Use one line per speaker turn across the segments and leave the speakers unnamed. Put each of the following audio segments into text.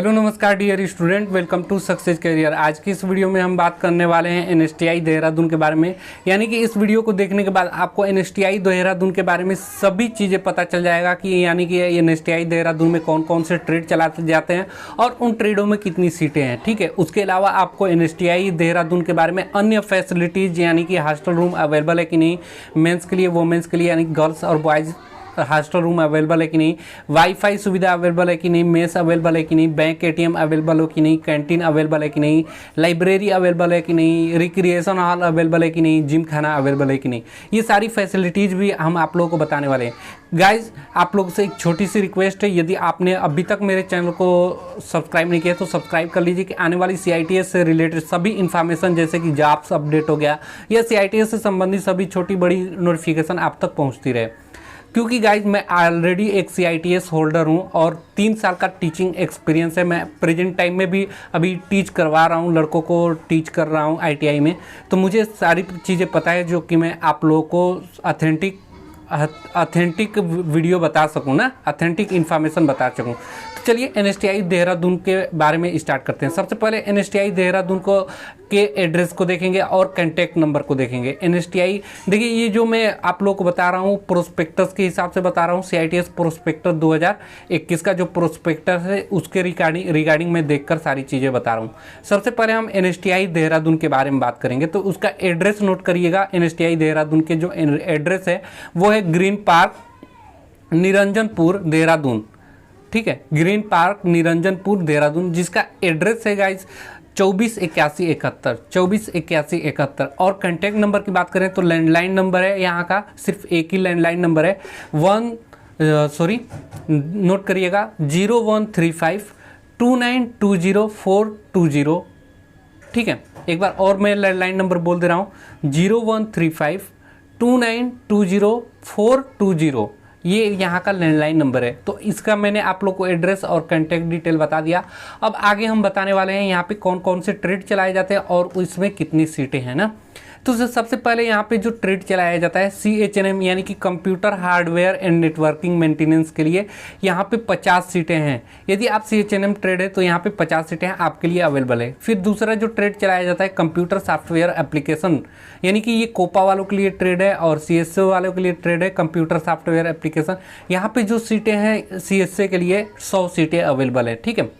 Hello नमस्कार dear student, welcome to success career. आज की इस वीडियो में हम बात करने वाले हैं एनएसटीआई देहरादून के बारे में। यानी कि इस वीडियो को देखने के बाद आपको एनएसटीआई देहरादून के बारे में सभी चीज़ें पता चल जाएगा कि यानी कि एनएसटीआई देहरादून में कौन कौन से ट्रेड चलाते जाते हैं और उन ट्रेडों में कितनी सीटें हैं। ठीक है, उसके अलावा आपको एनएसटीआई देहरादून के बारे में अन्य फैसिलिटीज़ यानी कि हॉस्टल रूम अवेलेबल है कि नहीं, मेंस के लिए वोमेंस के लिए यानी गर्ल्स और बॉयज़ हॉस्टल रूम अवेलेबल है कि नहीं, वाईफाई सुविधा अवेलेबल है कि नहीं, मेस अवेलेबल है कि नहीं, बैंक एटीएम अवेलेबल हो कि नहीं, कैंटीन अवेलेबल है कि नहीं, लाइब्रेरी अवेलेबल है कि नहीं, रिक्रिएशन हॉल अवेलेबल है कि नहीं, जिम खाना अवेलेबल है कि नहीं। ये सारी फैसिलिटीज़ भी हम आप लोगों को बताने वाले हैं। गाइज, आप लोग से एक छोटी सी रिक्वेस्ट है, यदि आपने अभी तक मेरे चैनल को सब्सक्राइब नहीं किया तो सब्सक्राइब कर लीजिए कि आने वाली सीआईटीएस से रिलेटेड सभी इन्फॉर्मेशन जैसे कि जॉब्स अपडेट हो गया या सीआईटीएस से संबंधित सभी छोटी बड़ी नोटिफिकेशन आप तक पहुँचती रहे। क्योंकि गाइज मैं ऑलरेडी एक सीआईटीएस होल्डर हूं और 3 साल का टीचिंग एक्सपीरियंस है। मैं प्रेजेंट टाइम में भी अभी टीच करवा रहा हूं, लड़कों को टीच कर रहा हूं आईटीआई में। तो मुझे सारी चीज़ें पता है जो कि मैं आप लोगों को ऑथेंटिक वीडियो बता सकूं ना, ऑथेंटिक इन्फॉर्मेशन बता सकूं। तो चलिए एनएसटीआई देहरादून के बारे में स्टार्ट करते हैं। सबसे पहले एनएसटीआई देहरादून को के एड्रेस को देखेंगे और कॉन्टैक्ट नंबर को देखेंगे। एनएसटीआई देखिए, ये जो मैं आप लोगों को बता रहा हूँ प्रोस्पेक्टस के हिसाब से बता रहा हूँ। सीआईटीएस प्रोस्पेक्टस 2021 का जो प्रोस्पेक्टस है उसके रिगार्डिंग मैं देखकर सारी चीज़ें बता रहा हूँ। सबसे पहले हम एनएसटीआई देहरादून के बारे में बात करेंगे तो उसका एड्रेस नोट करिएगा। एनएसटीआई देहरादून के जो एड्रेस है वो है ग्रीन पार्क निरंजनपुर देहरादून। ठीक है, ग्रीन पार्क निरंजनपुर देहरादून, जिसका एड्रेस है गाइज 248171 और कॉन्टैक्ट नंबर की बात करें तो लैंडलाइन नंबर है यहाँ का, सिर्फ एक ही लैंडलाइन नंबर है, नोट करिएगा 01352920 ठीक है, एक बार और मैं लैंडलाइन नंबर बोल दे रहा हूँ 01352920 ये यहाँ का लैंडलाइन नंबर है। तो इसका मैंने आप लोग को एड्रेस और कॉन्टैक्ट डिटेल बता दिया। अब आगे हम बताने वाले हैं यहाँ पे कौन कौन से ट्रेड चलाए जाते हैं और इसमें कितनी सीटें हैं ना। तो सबसे पहले यहाँ पे जो ट्रेड चलाया जाता है CHNM यानी कि computer hardware and networking maintenance के लिए यहाँ पे 50 सीटें हैं। यदि आप CHNM ट्रेड है तो यहाँ पे 50 सीटें हैं आपके लिए अवेलेबल है। फिर दूसरा जो ट्रेड चलाया जाता है कंप्यूटर सॉफ्टवेयर एप्लीकेशन, यानी कि ये कोपा वालों के लिए ट्रेड है और CSA वालों के लिए ट्रेड है कंप्यूटर सॉफ्टवेयर एप्लीकेशन। यहाँ पे जो सीटें हैं CSA के लिए 100 सीटें अवेलेबल है। ठीक है,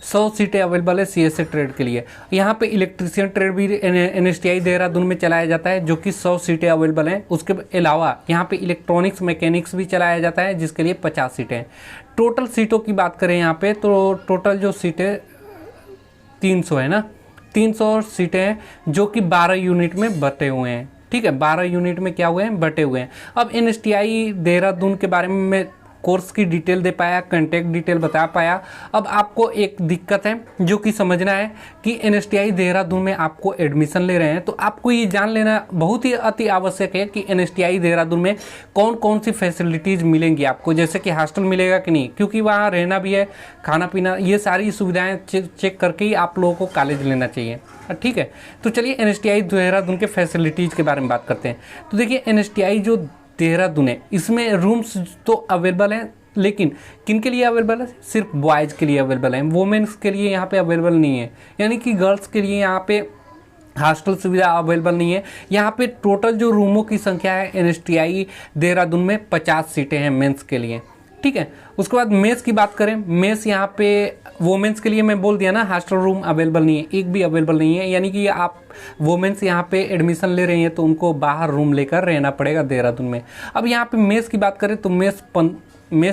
100 सीटें अवेलेबल है CSA ट्रेड के लिए। यहाँ पे इलेक्ट्रीशियन ट्रेड भी एनएसटीआई देहरादून में चलाया जाता है जो कि 100 सीटें अवेलेबल हैं। उसके अलावा यहाँ पे इलेक्ट्रॉनिक्स मैकेनिक्स भी चलाया जाता है जिसके लिए 50 सीटें हैं। टोटल सीटों की बात करें यहाँ पे तो टोटल जो सीटें 300 है ना, 300 सीटें हैं जो कि 12 यूनिट में बटे हुए हैं। ठीक है, 12 यूनिट में क्या हुए हैं, बटे हुए हैं। अब एनएसटीआई देहरादून के बारे में मैं कोर्स की डिटेल दे पाया, कॉन्टैक्ट डिटेल बता पाया। अब आपको एक दिक्कत है जो कि समझना है कि एनएसटीआई देहरादून में आपको एडमिशन ले रहे हैं तो आपको ये जान लेना बहुत ही अति आवश्यक है कि एनएसटीआई देहरादून में कौन कौन सी फैसिलिटीज़ मिलेंगी आपको, जैसे कि हॉस्टल मिलेगा कि नहीं, क्योंकि वहाँ रहना भी है, खाना पीना, ये सारी सुविधाएँ चेक करके ही आप लोगों को कॉलेज लेना चाहिए। ठीक है, तो चलिए एनएसटीआई देहरादून के फैसिलिटीज़ के बारे में बात करते हैं। तो देखिए एनएसटीआई जो देहरादून है इसमें रूम्स तो अवेलेबल हैं, लेकिन किन के लिए अवेलेबल है, सिर्फ बॉयज़ के लिए अवेलेबल है, वोमेन्स के लिए यहाँ पे अवेलेबल नहीं है। यानी कि गर्ल्स के लिए यहाँ पे हॉस्टल सुविधा अवेलेबल नहीं है। यहाँ पे टोटल जो रूमों की संख्या है एनएसटीआई देहरादून में 50 सीटें हैं मेंस के लिए। ठीक है, उसके बाद मेस की बात करें, मेस यहाँ पे वोमेंस के लिए मैं बोल दिया ना, हॉस्टल रूम अवेलेबल नहीं है, एक भी अवेलेबल नहीं है। यानी कि आप वोमेंस यहाँ पे एडमिशन ले रही हैं तो उनको बाहर रूम लेकर रहना पड़ेगा देहरादून में। अब यहाँ पे मेस की बात करें तो मेस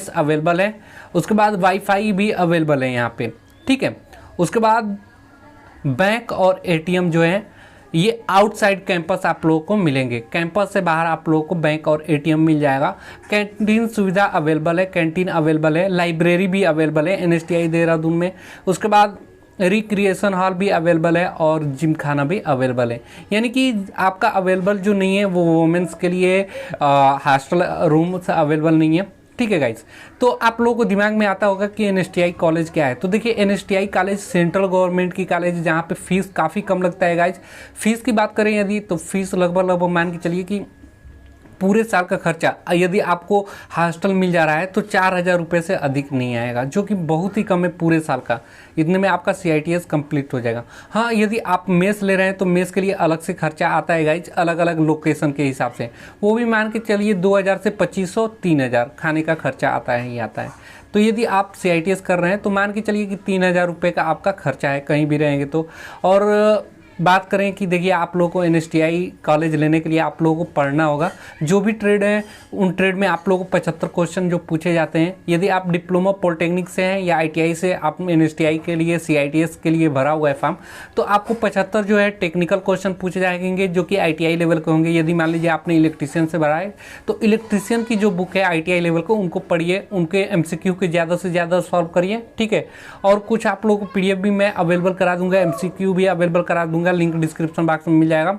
अवेलेबल है। उसके बाद वाईफाई भी अवेलेबल है यहाँ पे। ठीक है, उसके बाद बैंक और ATM जो है ये आउटसाइड कैंपस आप लोगों को मिलेंगे, कैंपस से बाहर आप लोगों को बैंक और ATM मिल जाएगा। कैंटीन सुविधा अवेलेबल है, कैंटीन अवेलेबल है, लाइब्रेरी भी अवेलेबल है एनएसटीआई देहरादून में। उसके बाद रिक्रिएशन हॉल भी अवेलेबल है और जिम खाना भी अवेलेबल है। यानी कि आपका अवेलेबल जो नहीं है वो वोमेंस के लिए हॉस्टल रूम अवेलेबल नहीं है। ठीक है गाइज, तो आप लोगों को दिमाग में आता होगा कि एनएसटीआई कॉलेज क्या है। तो देखिए एनएसटीआई कॉलेज सेंट्रल गवर्नमेंट की कॉलेज जहाँ पे फीस काफ़ी कम लगता है गाइज। फीस की बात करें यदि तो फीस लगभग मान के चलिए कि पूरे साल का खर्चा यदि आपको हॉस्टल मिल जा रहा है तो 4,000 रुपये से अधिक नहीं आएगा, जो कि बहुत ही कम है पूरे साल का। इतने में आपका CITS कंप्लीट हो जाएगा। हाँ, यदि आप मेस ले रहे हैं तो मेस के लिए अलग से खर्चा आता है गाइज, अलग अलग लोकेशन के हिसाब से। वो भी मान के चलिए 2,000 से 2,500 3,000 खाने का खर्चा आता है ही आता है। तो यदि आप CITS कर रहे हैं तो मान के चलिए कि 3,000 रुपये का आपका खर्चा है कहीं भी रहेंगे तो। और बात करें कि देखिए आप लोगों को NSTI कॉलेज लेने के लिए आप लोगों को पढ़ना होगा। जो भी ट्रेड है उन ट्रेड में आप लोगों को 75 क्वेश्चन जो पूछे जाते हैं। यदि आप डिप्लोमा पॉलिटेक्निक से हैं या ITI से आप NSTI के लिए CITS के लिए भरा हुआ है फॉर्म, तो आपको 75 जो है टेक्निकल क्वेश्चन पूछे जाएंगे जो कि ITI लेवल के होंगे। यदि मान लीजिए आपने इलेक्ट्रीशियन से भरा है तो इलेक्ट्रीशियन की जो बुक है ITI लेवल को उनको पढ़िए, उनके MCQ के ज़्यादा से ज़्यादा सॉल्व करिए, ठीक है। और कुछ आप लोगों को PDF भी मैं अवेलेबल करा दूंगा, MCQ भी अवेलेबल करा दूंगा, लिंक डिस्क्रिप्शन बॉक्स में मिल जाएगा,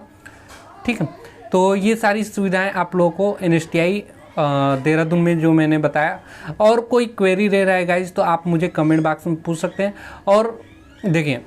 ठीक है। तो ये सारी सुविधाएं आप लोगों को NSTI देहरादून में जो मैंने बताया। और कोई क्वेरी रह रहा है गाइज तो आप मुझे कमेंट बॉक्स में पूछ सकते हैं। और देखिए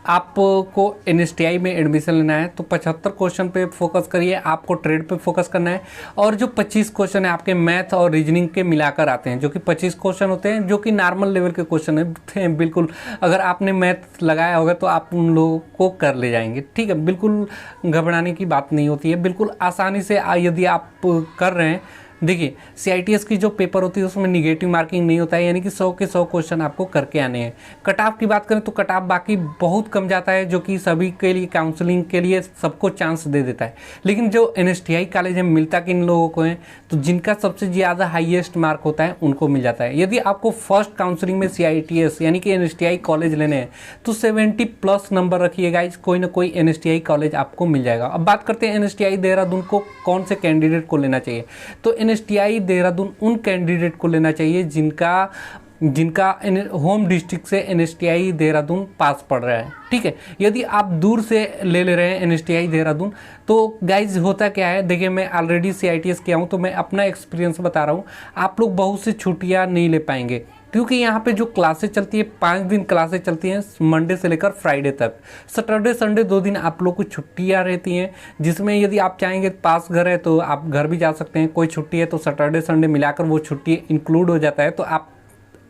आपको NSTI में एडमिशन लेना है तो 75 क्वेश्चन पे फोकस करिए, आपको ट्रेड पे फोकस करना है। और जो 25 क्वेश्चन है आपके मैथ और रीजनिंग के मिलाकर आते हैं, जो कि 25 क्वेश्चन होते हैं, जो कि नॉर्मल लेवल के क्वेश्चन है बिल्कुल। अगर आपने मैथ लगाया होगा तो आप उन लोगों को कर ले जाएंगे, ठीक है। बिल्कुल घबराने की बात नहीं होती है, बिल्कुल आसानी से यदि आप कर रहे हैं। देखिए CITS की जो पेपर होती है उसमें निगेटिव मार्किंग नहीं होता है, यानी कि 100 के 100 क्वेश्चन आपको करके आने हैं। कट ऑफ की बात करें तो कट ऑफ बाकी बहुत कम जाता है, जो कि सभी के लिए काउंसलिंग के लिए सबको चांस दे देता है। लेकिन जो NSTI कॉलेज में मिलता किन लोगों को है, तो जिनका सबसे ज़्यादा हाईएस्ट मार्क होता है उनको मिल जाता है। यदि आपको फर्स्ट काउंसलिंग में CITS यानी कि NSTI कॉलेज लेने हैं तो 70+ नंबर रखिएगा, कोई ना कोई NSTI कॉलेज आपको मिल जाएगा। अब बात करते हैं NSTI देहरादून को कौन से कैंडिडेट को लेना चाहिए। तो NSTI देहरादून उन कैंडिडेट को लेना चाहिए जिनका होम डिस्ट्रिक्ट से NSTI देहरादून पास पड़ रहा है, ठीक है। यदि आप दूर से ले रहे हैं NSTI देहरादून तो गाइज होता क्या है, देखिए मैं ऑलरेडी CITS किया हूँ तो मैं अपना एक्सपीरियंस बता रहा हूँ। आप लोग बहुत सी छुट्टियाँ नहीं ले पाएंगे, क्योंकि यहाँ पे जो क्लासेस चलती है 5 दिन क्लासेस चलती हैं, मंडे से लेकर फ्राइडे तक। सैटरडे संडे 2 दिन आप लोग को छुट्टियाँ रहती हैं, जिसमें यदि आप चाहेंगे पास घर है तो आप घर भी जा सकते हैं। कोई छुट्टी है तो सैटरडे संडे मिलाकर वो छुट्टी इंक्लूड हो जाता है, तो आप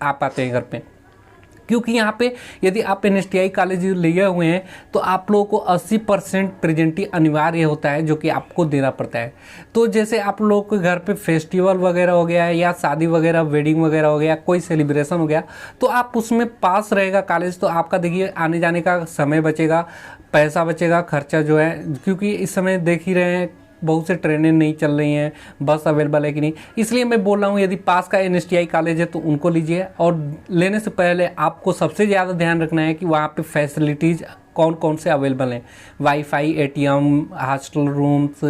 आते हैं घर पे। क्योंकि यहाँ पे यदि आप NSTI कॉलेज लिए हुए हैं तो आप लोगों को 80% प्रेजेंटी अनिवार्य होता है, जो कि आपको देना पड़ता है। तो जैसे आप लोगों के घर पे फेस्टिवल वगैरह हो गया है या शादी वगैरह वेडिंग वगैरह हो गया, कोई सेलिब्रेशन हो गया, तो आप उसमें पास रहेगा कॉलेज, तो आपका देखिए आने जाने का समय बचेगा, पैसा बचेगा, खर्चा जो है। क्योंकि इस समय देख ही रहे हैं बहुत से ट्रेनें नहीं चल रही हैं, बस अवेलेबल है कि नहीं, इसलिए मैं बोल रहा हूँ यदि पास का NSTI कॉलेज है तो उनको लीजिए। और लेने से पहले आपको सबसे ज़्यादा ध्यान रखना है कि वहाँ पे फैसिलिटीज़ कौन कौन से अवेलेबल हैं। वाईफाई, ATM, हॉस्टल रूम्स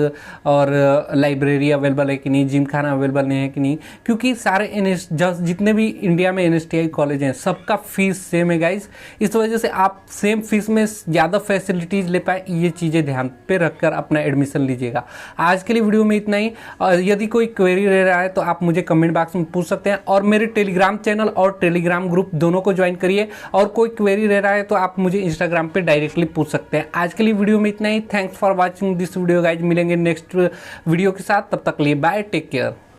और लाइब्रेरी अवेलेबल है कि नहीं, जिम खाना अवेलेबल नहीं है कि नहीं। क्योंकि सारे जितने भी इंडिया में NSTI कॉलेज हैं सबका फीस सेम है गाइस, इस वजह से आप सेम फीस में ज़्यादा फैसिलिटीज़ ले पाए, ये चीज़ें ध्यान पे रखकर अपना एडमिशन लीजिएगा। आज के लिए वीडियो में इतना ही। और यदि कोई क्वेरी रह रहा है तो आप मुझे कमेंट बॉक्स में पूछ सकते हैं, और मेरे टेलीग्राम चैनल और टेलीग्राम ग्रुप दोनों को ज्वाइन करिए। और कोई क्वेरी रह रहा है तो आप मुझे इंस्टाग्राम पे डायरेक्टली पूछ सकते हैं। आज के लिए वीडियो में इतना ही। Thanks for watching this video guys. मिलेंगे नेक्स्ट वीडियो के साथ, तब तक लिए बाय, टेक केयर।